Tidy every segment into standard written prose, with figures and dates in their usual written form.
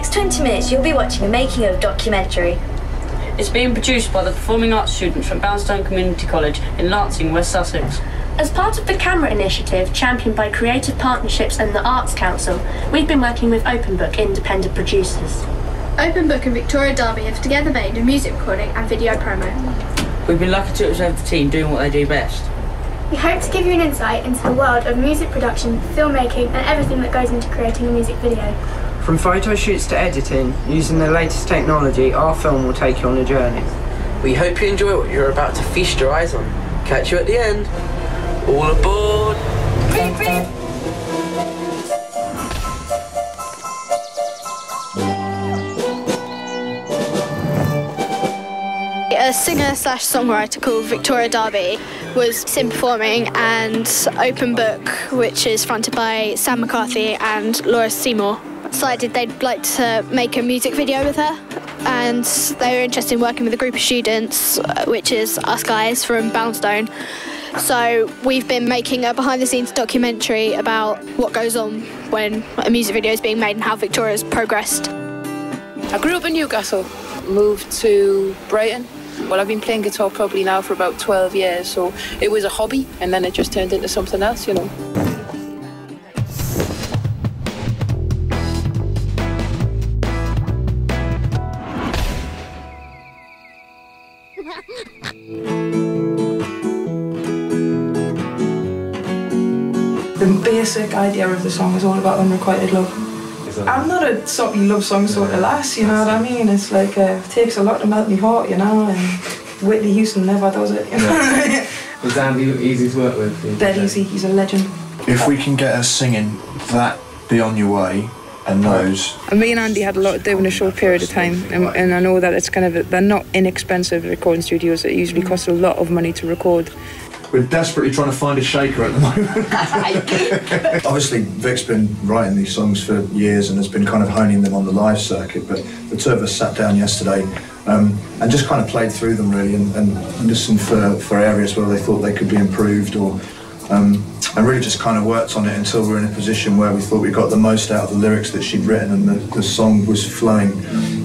next 20 minutes you'll be watching a making-of documentary. It's being produced by the performing arts students from Boundstone Community College in Lancing, West Sussex. As part of the Camera Initiative, championed by Creative Partnerships and the Arts Council, we've been working with Open Book independent producers. Open Book and Victoria Darby have together made a music recording and video promo. We've been lucky to observe the team doing what they do best. We hope to give you an insight into the world of music production, filmmaking and everything that goes into creating a music video. From photo shoots to editing, using the latest technology, our film will take you on a journey. We hope you enjoy what you're about to feast your eyes on. Catch you at the end. All aboard! Beep, beep. A singer/songwriter called Victoria Darby was sing performing, and Open Book, which is fronted by Sam McCarthy and Laura Seymour, decided they'd like to make a music video with her, and they were interested in working with a group of students, which is us guys from Boundstone. So we've been making a behind-the-scenes documentary about what goes on when a music video is being made and how Victoria's progressed. I grew up in Newcastle, moved to Brighton. Well, I've been playing guitar probably now for about 12 years, so it was a hobby, and then it just turned into something else, you know. The basic idea of the song is all about unrequited love. I'm not a soppy love song sort of lass, you know what I mean? It's like, it takes a lot to melt me heart, you know, and Whitney Houston never does it, you know. Was Andy easy to work with? Dead easy, he's a legend. If we can get her singing that Be On Your Way and those... And me and Andy had a lot to do in a short period of time, and I know that it's kind of, they're not inexpensive recording studios. It usually costs a lot of money to record. We're desperately trying to find a shaker at the moment. Obviously, Vic's been writing these songs for years and has been kind of honing them on the live circuit, but the two of us sat down yesterday and just kind of played through them really and listened for areas where they thought they could be improved and really just kind of worked on it until we were in a position where we thought we got the most out of the lyrics that she'd written and the song was flowing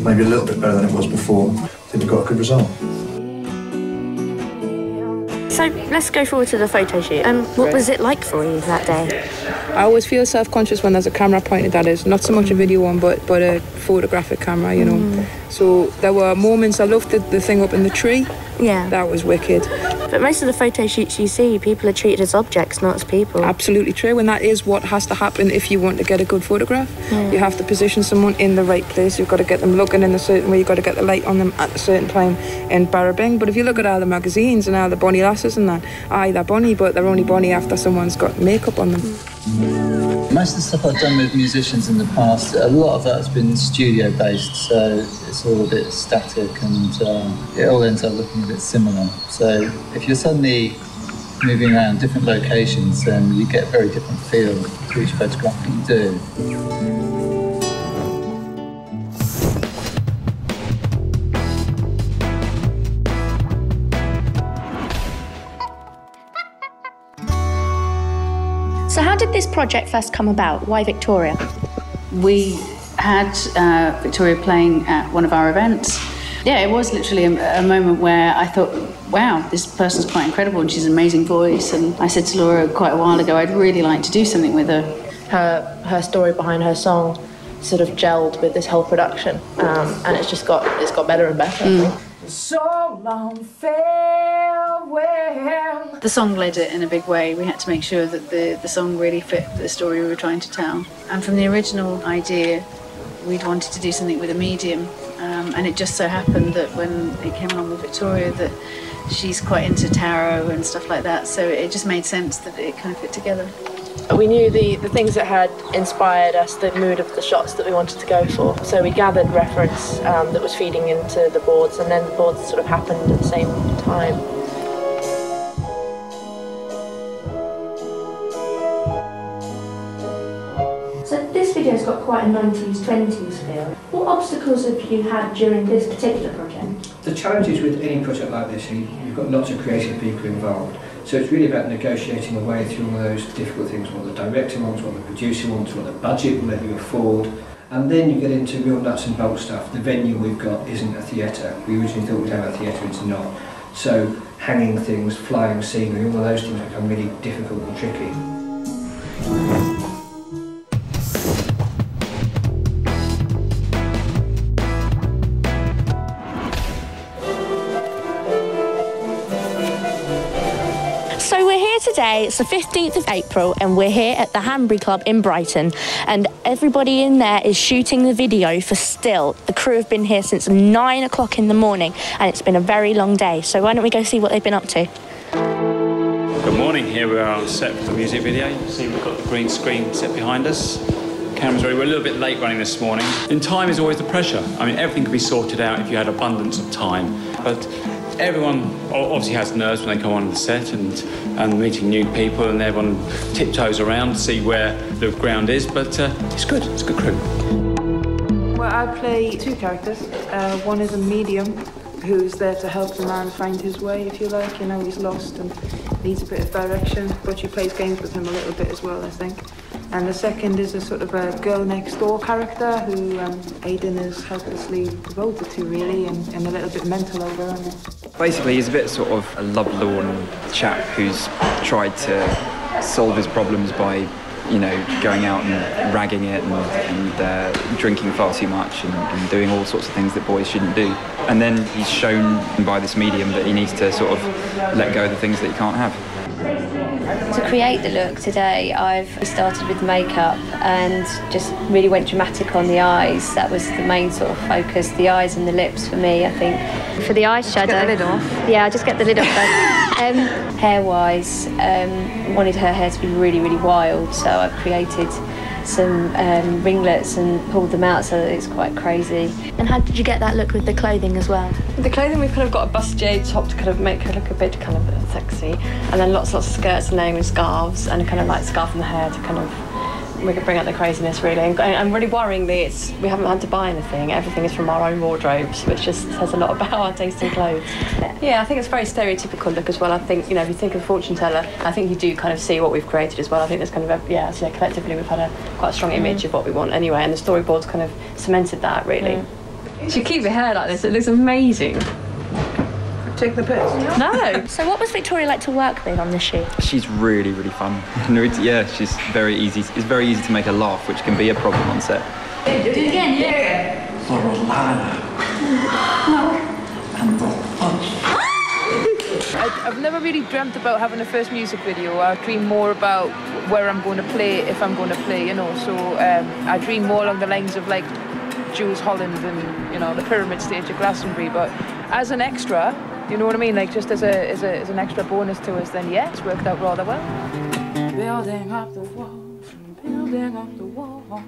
maybe a little bit better than it was before. I think we got a good result. So let's go forward to the photo shoot. What was it like for you that day? I always feel self-conscious when there's a camera pointed at us, not so much a video one, but a photographic camera, you know. So there were moments, I loved the thing up in the tree. Yeah. That was wicked. But most of the photo shoots you see, people are treated as objects, not as people. Absolutely true, and that is what has to happen if you want to get a good photograph. Yeah. You have to position someone in the right place. You've got to get them looking in a certain way. You've got to get the light on them at a certain time in Barabing. But if you look at all the magazines and all the bonny lasses and that, aye, they're bonny, but they're only bonny after someone's got makeup on them. Most of the stuff I've done with musicians in the past, a lot of that has been studio-based, so it's all a bit static and it all ends up looking a bit similar. So if you're suddenly moving around different locations, then you get a very different feel to each photograph that you do. So how did this project first come about? Why Victoria? We had Victoria playing at one of our events. Yeah, it was literally a moment where I thought, wow, this person's quite incredible and she's an amazing voice. And I said to Laura quite a while ago, I'd really like to do something with her. Her story behind her song sort of gelled with this whole production, and it's got better and better, I think. So long, farewell. The song led it in a big way. We had to make sure that the song really fit the story we were trying to tell. And from the original idea, we'd wanted to do something with a medium. And it just so happened that when it came along with Victoria, that she's quite into tarot and stuff like that. So it just made sense that it kind of fit together. We knew the things that had inspired us, the mood of the shots that we wanted to go for. So we gathered reference that was feeding into the boards, and then the boards sort of happened at the same time. So this video's got quite a 90s, 20s feel. What obstacles have you had during this particular project? The challenges with any project like this, you've got lots of creative people involved. So it's really about negotiating a way through all those difficult things, what the director wants, what the producer wants, what the budget will let you afford, And then you get into real nuts and bolts stuff. The venue we've got isn't a theatre. We originally thought we'd have a theatre, it's not. So hanging things, flying scenery, all of those things become really difficult and tricky. So we're here today, it's the 15th of April, and we're here at the Hanbury Club in Brighton, and everybody in there is shooting the video for Still. The crew have been here since 9 o'clock in the morning, and it's been a very long day, so why don't we go see what they've been up to? Good morning, here we are on set for the music video. You see we've got the green screen set behind us. Cameras ready. We're a little bit late running this morning. And time is always the pressure. I mean, everything could be sorted out if you had abundance of time, but everyone obviously has nerves when they come on the set and meeting new people, and everyone tiptoes around to see where the ground is, but it's good. It's a good crew. Well, I play two characters. One is a medium who's there to help the man find his way, if you like. You know, he's lost and needs a bit of direction, but she plays games with him a little bit as well, I think. And the second is a sort of a girl next door character who Aidan is helplessly devoted to, really, and a little bit mental over him. Basically, he's a bit sort of a lovelorn chap who's tried to solve his problems by, you know, going out and ragging it and drinking far too much and doing all sorts of things that boys shouldn't do. And then he's shown by this medium that he needs to sort of let go of the things that he can't have. To create the look today, I've started with makeup and just really went dramatic on the eyes. That was the main sort of focus, the eyes and the lips for me, I think. For the eyeshadow. Get the lid off. Yeah, I'll just get the lid off first. Hair-wise, wanted her hair to be really, really wild, so I've created some ringlets and pulled them out so that it's quite crazy. And how did you get that look with the clothing as well? With the clothing, we've kind of got a bustier top to kind of make her look a bit kind of sexy, and then lots of skirts and layering with scarves and a kind of like scarf in the hair to kind of we could bring out the craziness, really. And really worryingly, we haven't had to buy anything. Everything is from our own wardrobes, which just says a lot about our taste in clothes. Yeah, I think it's a very stereotypical look as well. I think, you know, if you think of fortune teller, I think you do kind of see what we've created as well. I think there's kind of so collectively we've had quite a strong image of what we want anyway, and the storyboards kind of cemented that, really. If you keep your hair like this, it looks amazing. Take the piss. No. So what was Victoria like to work with on this shoot? She's really, really fun. Yeah, she's very easy. It's very easy to make her laugh, which can be a problem on set. Do it again, yeah. I've never really dreamt about having a first music video. I dream more about where I'm going to play, if I'm going to play, you know. So I dream more along the lines of like Jules Holland and, you know, the Pyramid Stage at Glastonbury. But as an extra, you know what I mean? Like just as an extra bonus to us, then yeah, it's worked out rather well. Building up the walls, building up the walls.